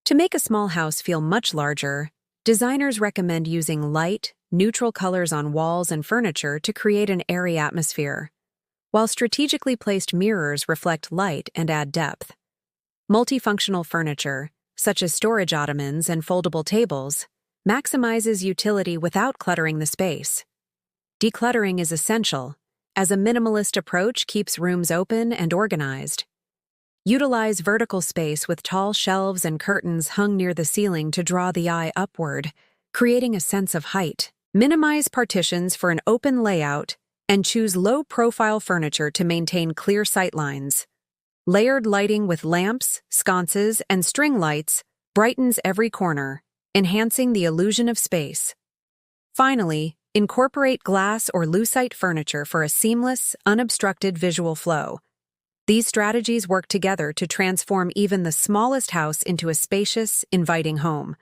To make a small house feel much larger, designers recommend using light, neutral colors on walls and furniture to create an airy atmosphere, while strategically placed mirrors reflect light and add depth. Multifunctional furniture, such as storage ottomans and foldable tables, maximizes utility without cluttering the space. Decluttering is essential, as a minimalist approach keeps rooms open and organized. Utilize vertical space with tall shelves and curtains hung near the ceiling to draw the eye upward, creating a sense of height. Minimize partitions for an open layout and choose low-profile furniture to maintain clear sightlines. Layered lighting with lamps, sconces, and string lights brightens every corner, enhancing the illusion of space. Finally, incorporate glass or Lucite furniture for a seamless, unobstructed visual flow. These strategies work together to transform even the smallest house into a spacious, inviting home.